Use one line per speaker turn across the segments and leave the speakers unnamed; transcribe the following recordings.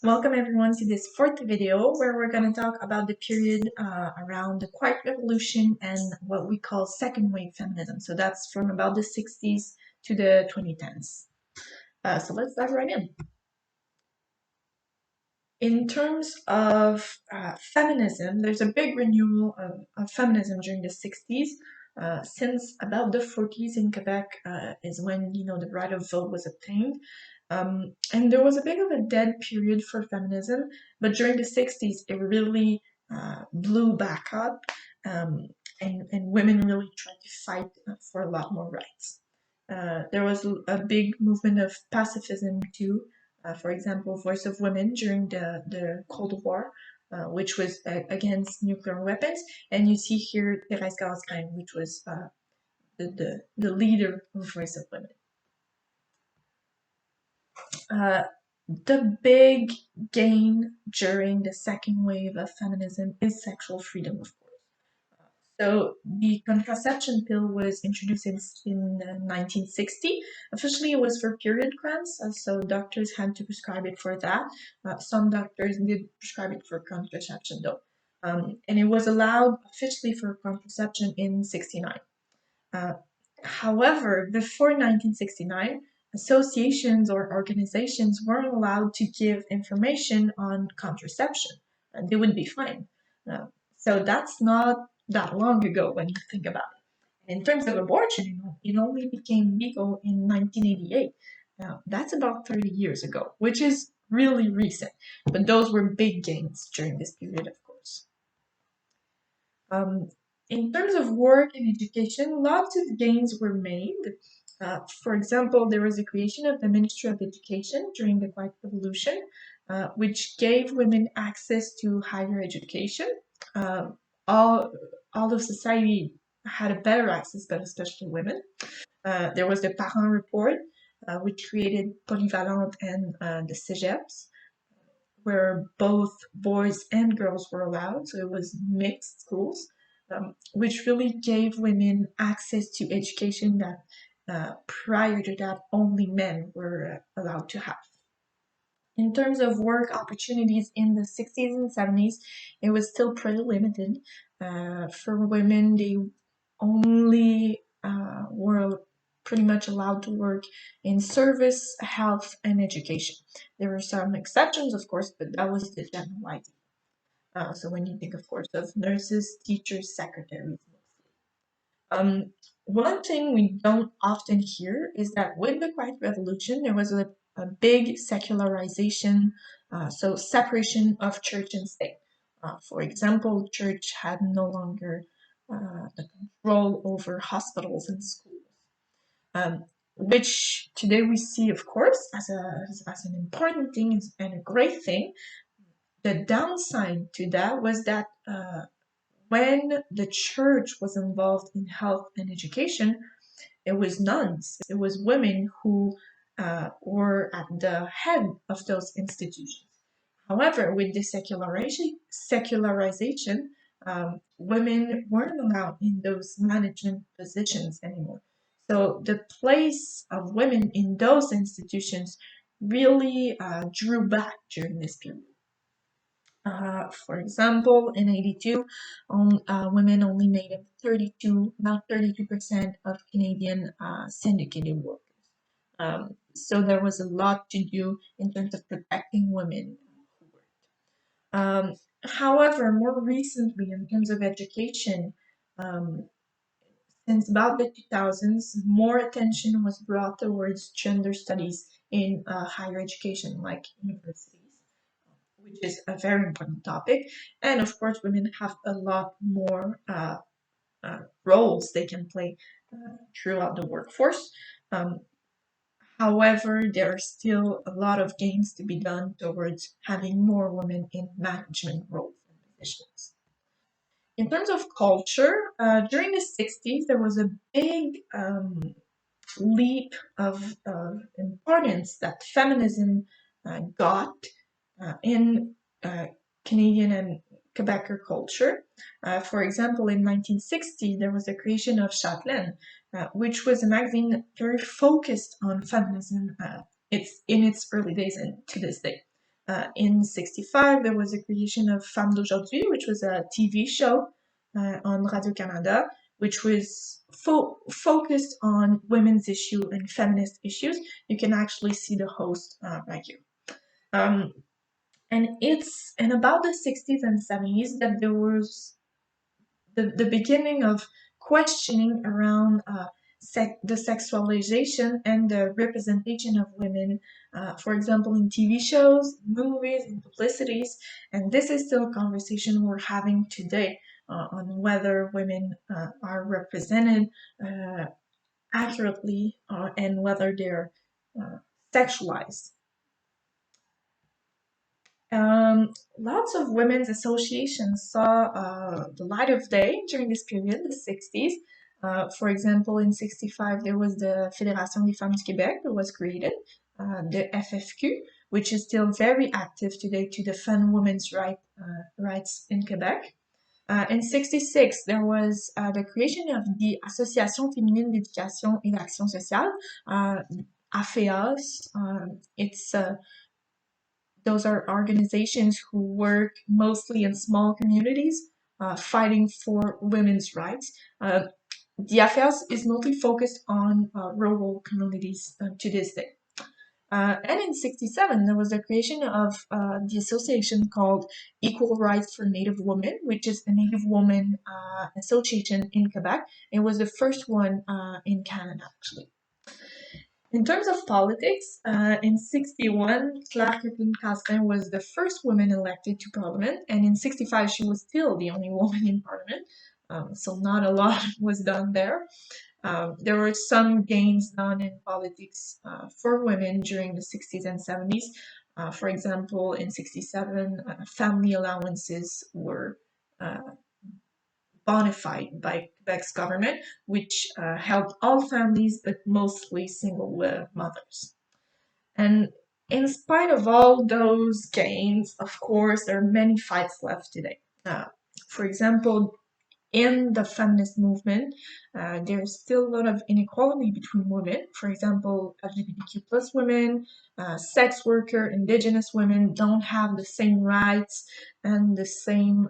Welcome everyone to this fourth video where we're going to talk about the period around the Quiet Revolution and what we call second wave feminism. So that's from about the 60s to the 2010s. So let's dive right in. In terms of feminism, there's a big renewal of feminism during the 60s. Since about the 40s in Quebec is when the right of vote was obtained. And there was a bit of a dead period for feminism, but during the 60s it really blew back up, and women really tried to fight for a lot more rights. There was a big movement of pacifism too. For example, Voice of Women during the Cold War, which was against nuclear weapons. And you see here Thérèse Gaskine, which was the leader of Voice of Women. The big gain during the second wave of feminism is sexual freedom, of course. So the contraception pill was introduced in 1960. Officially, it was for period cramps, so doctors had to prescribe it for that. Some doctors did prescribe it for contraception, though. And it was allowed officially for contraception in 69. However, before 1969, associations or organizations weren't allowed to give information on contraception, and they would be fined. So that's not that long ago when you think about it. In terms of abortion, it only became legal in 1988. Now, that's about 30 years ago, which is really recent, but those were big gains during this period, of course. In terms of work and education, lots of gains were made. For example, there was the creation of the Ministry of Education during the Quiet Revolution, which gave women access to higher education. All of society had a better access, but especially women. There was the Parent Report, which created Polyvalente and the Cégeps, where both boys and girls were allowed, so it was mixed schools, which really gave women access to education that prior to that only men were allowed to have. In terms of work opportunities in the 60s and 70s, it was still pretty limited. For women, they only were pretty much allowed to work in service, health, and education. There were some exceptions, of course, but that was the general idea. So when you think, of course, of nurses, teachers, secretaries, one thing we don't often hear is that with the Quiet Revolution, there was a big secularization, so separation of church and state. For example, church had no longer the control over hospitals and schools, which today we see, of course, as an important thing and a great thing. The downside to that was that when the church was involved in health and education, it was nuns, it was women who were at the head of those institutions. However, with the secularization, women weren't allowed in those management positions anymore. So the place of women in those institutions really drew back during this period. For example, in 82, women only made up 32% of Canadian syndicated workers. So there was a lot to do in terms of protecting women who worked. However, more recently, in terms of education, since about the 2000s, more attention was brought towards gender studies in higher education, like universities, which is a very important topic. And of course, women have a lot more roles they can play throughout the workforce. However, there are still a lot of gains to be done towards having more women in management roles and positions. In terms of culture, during the 60s, there was a big leap of importance that feminism got in Canadian and Quebecer culture. For example, in 1960, there was the creation of Châtelaine, which was a magazine very focused on feminism. It's in its early days and to this day. In 65, there was the creation of Femmes d'aujourd'hui, which was a TV show on Radio-Canada, which was focused on women's issue and feminist issues. You can actually see the host right here. Um, and it's in about the 60s and 70s that there was the beginning of questioning around the sexualization and the representation of women, for example, in TV shows, movies, and publicities. And this is still a conversation we're having today on whether women are represented accurately and whether they're sexualized. Lots of women's associations saw the light of day during this period, the 60s. For example, in 65, there was the Fédération des Femmes du Québec that was created, the FFQ, which is still very active today to defend women's rights in Quebec. In 66, there was the creation of the Association féminine d'éducation et d'action sociale, AFEAS. Those are organizations who work mostly in small communities, fighting for women's rights. The affairs is mostly focused on rural communities to this day. And in 67, there was the creation of the association called Equal Rights for Native Women, which is a Native Woman association in Quebec. It was the first one in Canada, actually. In terms of politics, in 61, Claire Castrin was the first woman elected to parliament, and in 65, she was still the only woman in parliament, so not a lot was done there. There were some gains done in politics for women during the 60s and 70s. For example, in 67, family allowances were bonified by Quebec's government, which helped all families, but mostly single mothers. And in spite of all those gains, of course, there are many fights left today. For example, in the feminist movement, there's still a lot of inequality between women. For example, LGBTQ plus women, sex worker, indigenous women don't have the same rights and the same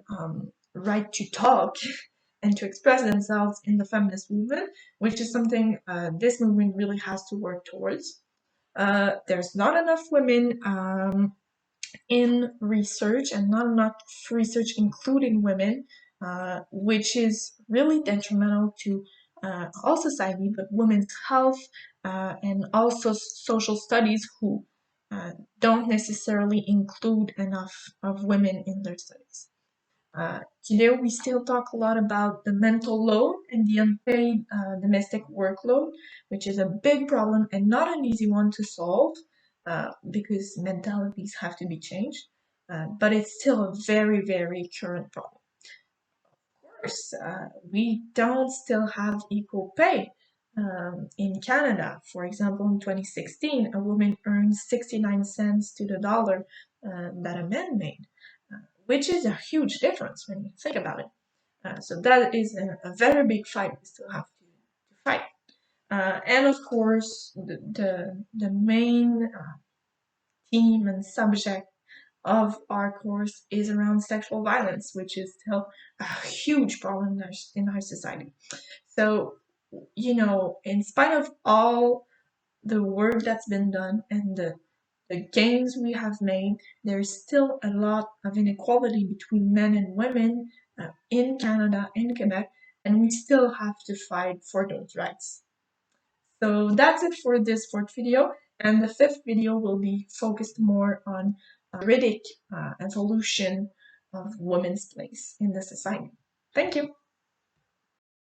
right to talk and to express themselves in the feminist movement, which is something this movement really has to work towards. There's not enough women in research and not enough research including women, which is really detrimental to all society, but women's health and also social studies who don't necessarily include enough of women in their studies. Today we still talk a lot about the mental load and the unpaid domestic workload, which is a big problem and not an easy one to solve because mentalities have to be changed, but it's still a very, very current problem. Of course, we don't still have equal pay. In Canada, for example, in 2016, a woman earned 69 cents to the dollar that a man made, which is a huge difference when you think about it. So that is a very big fight we still have to fight. And of course, the main theme and subject of our course is around sexual violence, which is still a huge problem in our society. So, in spite of all the work that's been done and the gains we have made, there's still a lot of inequality between men and women in Canada and Quebec, and we still have to fight for those rights. So that's it for this fourth video, and the fifth video will be focused more on juridic evolution of women's place in the society. Thank you.